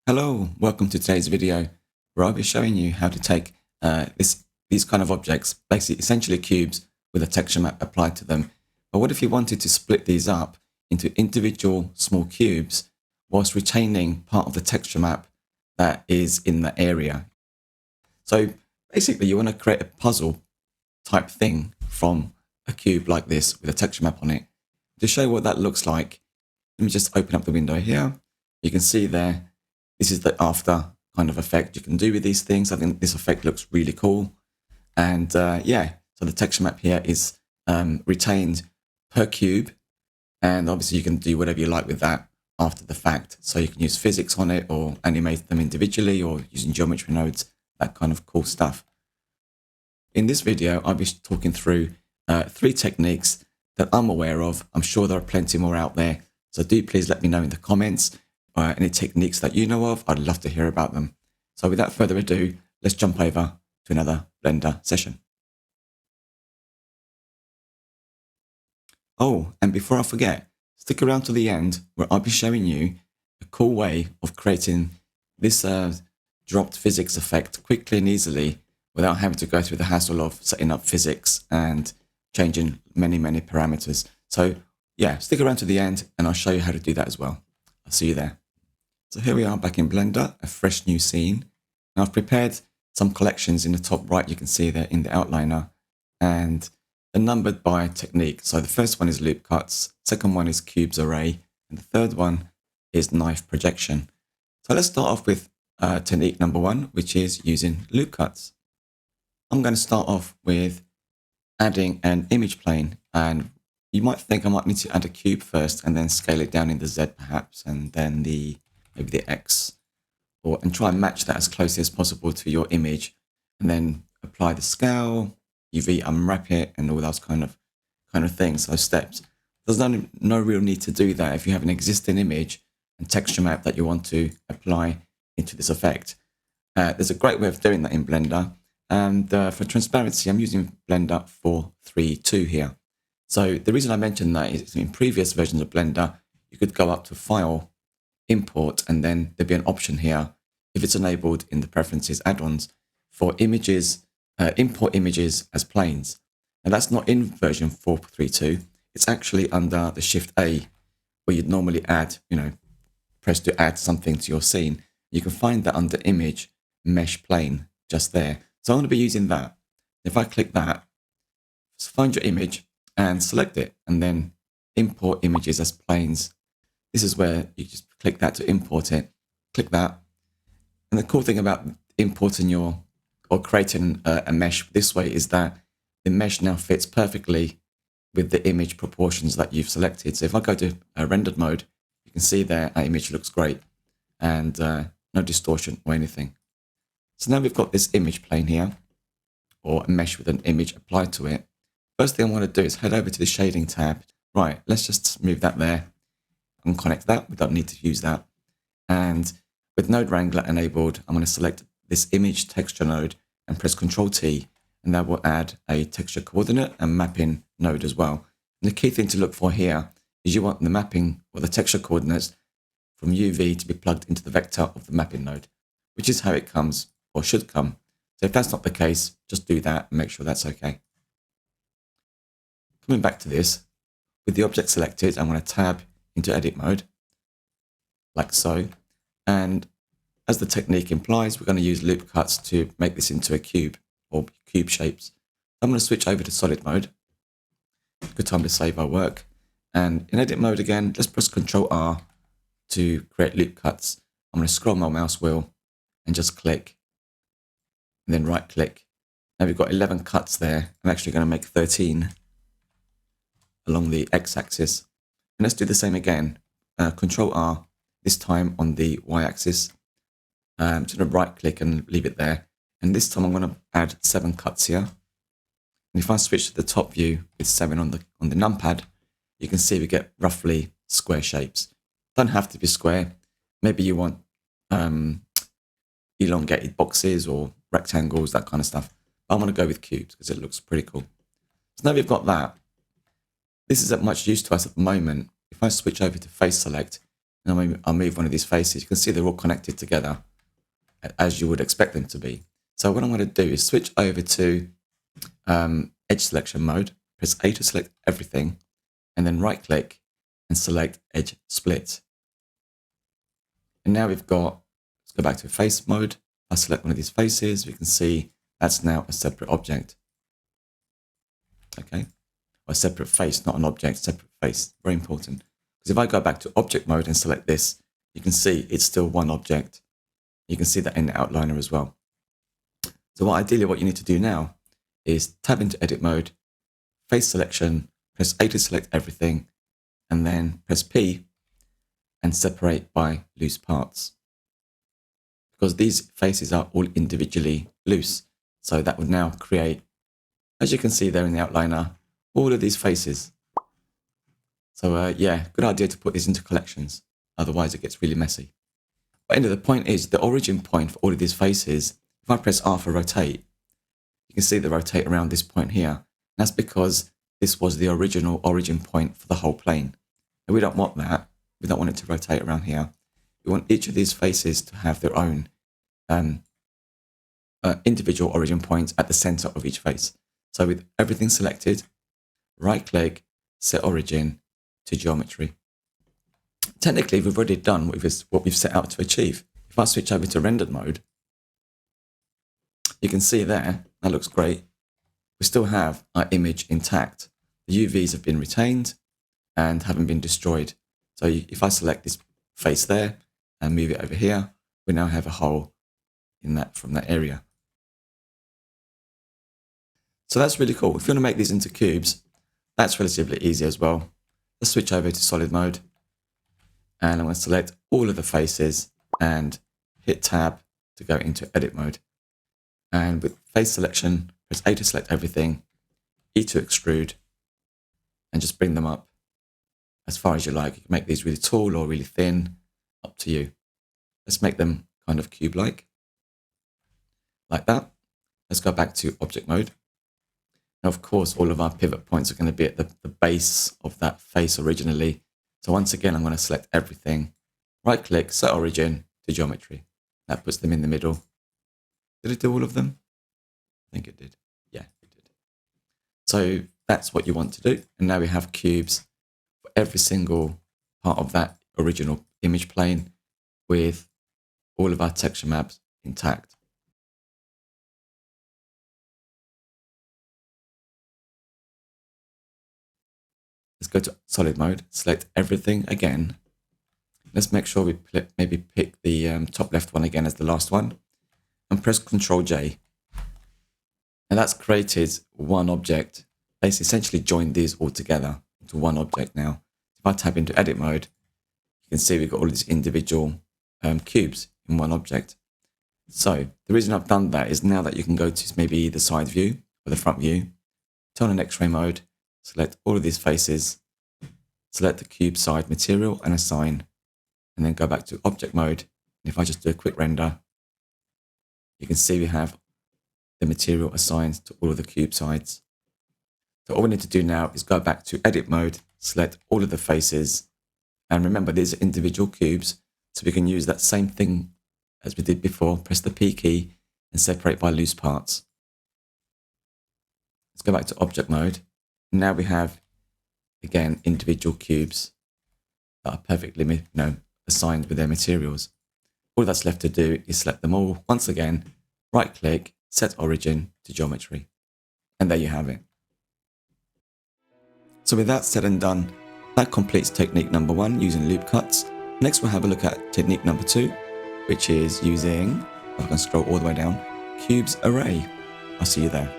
Hello, welcome to today's video where I'll be showing you how to take these kind of objects, basically essentially cubes with a texture map applied to them. But what if you wanted to split these up into individual small cubes whilst retaining part of the texture map that is in the area? So basically you want to create a puzzle type thing from a cube like this with a texture map on it. To show what that looks like, let me just open up the window here. You can see there, this is the after kind of effect you can do with these things. I think this effect looks really cool. And yeah, so the texture map here is retained per cube. And obviously you can do whatever you like with that after the fact. So you can use physics on it or animate them individually or using geometry nodes, that kind of cool stuff. In this video, I'll be talking through 3 techniques that I'm aware of. I'm sure there are plenty more out there. So do please let me know in the comments any techniques that you know of. I'd love to hear about them. So without further ado, let's jump over to another Blender session. Oh, and before I forget, stick around to the end where I'll be showing you a cool way of creating this dropped physics effect quickly and easily without having to go through the hassle of setting up physics and changing many parameters. So yeah, stick around to the end and I'll show you how to do that as well. I'll see you there. So here we are back in Blender, a fresh new scene. Now I've prepared some collections in the top right, you can see there in the outliner, and they're numbered by technique. So the first one is loop cuts, second one is cubes array, and the third one is knife projection. So let's start off with technique number 1, which is using loop cuts. I'm going to start off with adding an image plane, and you might think I might need to add a cube first and then scale it down in the Z perhaps, and then maybe the X, and try and match that as closely as possible to your image, and then apply the scale, UV unwrap it, and all those kind of things, those steps. There's no real need to do that if you have an existing image and texture map that you want to apply into this effect. There's a great way of doing that in Blender, and for transparency, I'm using Blender 4.3.2 here. So the reason I mentioned that is in previous versions of Blender, you could go up to File, Import, and then there'd be an option here, if it's enabled in the Preferences add-ons, for images, import images as planes. And that's not in version 4.3.2. It's actually under the Shift A, where you'd normally add, press to add something to your scene. You can find that under Image, Mesh Plane, just there. So I'm going to be using that. If I click that, find your image and select it, and then import images as planes. This is where you just click that to import it. Click that. And the cool thing about importing or creating a mesh this way is that the mesh now fits perfectly with the image proportions that you've selected. So if I go to rendered mode, you can see there our image looks great and no distortion or anything. So now we've got this image plane here, or a mesh with an image applied to it. First thing I want to do is head over to the shading tab. Right, let's just move that there and connect that. We don't need to use that. And with Node Wrangler enabled, I'm going to select this image texture node and press Ctrl T, and that will add a texture coordinate and mapping node as well. And the key thing to look for here is you want the mapping or the texture coordinates from UV to be plugged into the vector of the mapping node, which is how it comes or should come. So if that's not the case, just do that and make sure that's okay. Coming back to this, with the object selected, I'm going to tab into edit mode, like so. And as the technique implies, we're going to use loop cuts to make this into a cube or cube shapes. I'm going to switch over to solid mode. Good time to save our work. And in edit mode again, let's press Ctrl R to create loop cuts. I'm going to scroll my mouse wheel and just click, and then right click. Now we've got 11 cuts there. I'm actually going to make 13 along the x-axis. And let's do the same again. Ctrl R, this time on the y-axis. I'm just going to right click and leave it there. And this time I'm going to add 7 cuts here. And if I switch to the top view with 7 on the numpad, you can see we get roughly square shapes. Don't have to be square. Maybe you want elongated boxes or rectangles, that kind of stuff. But I'm going to go with cubes because it looks pretty cool. So now we've got that. This isn't much use to us at the moment. If I switch over to face select and I'll move one of these faces. You can see they're all connected together as you would expect them to be. So what I'm going to do is switch over to edge selection mode, press A to select everything, and then right click and select edge split. And now we've got, let's go back to face mode. I select one of these faces, we can see that's now a separate object. Okay, or a separate face, not an object, separate face, very important. Because if I go back to object mode and select this, you can see it's still one object. You can see that in the outliner as well. So ideally what you need to do now is tab into edit mode, face selection, press A to select everything, and then press P and separate by loose parts. Because these faces are all individually loose. So that would now create, as you can see there in the outliner, all of these faces. So yeah, good idea to put these into collections. Otherwise it gets really messy. But anyway, the point is the origin point for all of these faces, if I press R for rotate, you can see they rotate around this point here. That's because this was the original origin point for the whole plane. And we don't want that. We don't want it to rotate around here. We want each of these faces to have their own individual origin points at the center of each face. So with everything selected, right click, set origin to geometry. Technically, we've already done what we've set out to achieve. If I switch over to rendered mode, you can see there, that looks great. We still have our image intact. The UVs have been retained and haven't been destroyed. So if I select this face there and move it over here, we now have a hole in that from that area. So that's really cool. If you want to make these into cubes, that's relatively easy as well. Let's switch over to solid mode. And I'm going to select all of the faces and hit tab to go into edit mode. And with face selection, press A to select everything, E to extrude, and just bring them up as far as you like. You can make these really tall or really thin, up to you. Let's make them kind of cube-like, like that. Let's go back to object mode. Now, of course, all of our pivot points are going to be at the base of that face originally. So once again, I'm going to select everything, right click, set origin to geometry. That puts them in the middle. Did it do all of them? I think it did. Yeah, it did. So that's what you want to do. And now we have cubes for every single part of that original image plane with all of our texture maps intact. Let's go to solid mode, select everything again. Let's make sure we maybe pick the top left one again as the last one and press Ctrl J. And that's created one object. Basically, essentially joined these all together into one object now. If I tab into edit mode, you can see we've got all these individual cubes in one object. So the reason I've done that is now that you can go to maybe the side view or the front view, turn on X-ray mode, select all of these faces, select the cube side material and assign, and then go back to object mode. And if I just do a quick render, you can see we have the material assigned to all of the cube sides. So all we need to do now is go back to edit mode, select all of the faces, and remember these are individual cubes, so we can use that same thing as we did before, press the P key and separate by loose parts. Let's go back to object mode. Now we have, again, individual cubes that are perfectly assigned with their materials. All that's left to do is select them all. Once again, right click, set origin to geometry. And there you have it. So with that said and done, that completes technique number 1 using loop cuts. Next we'll have a look at technique number 2, which is using, I'm going to scroll all the way down, cubes array. I'll see you there.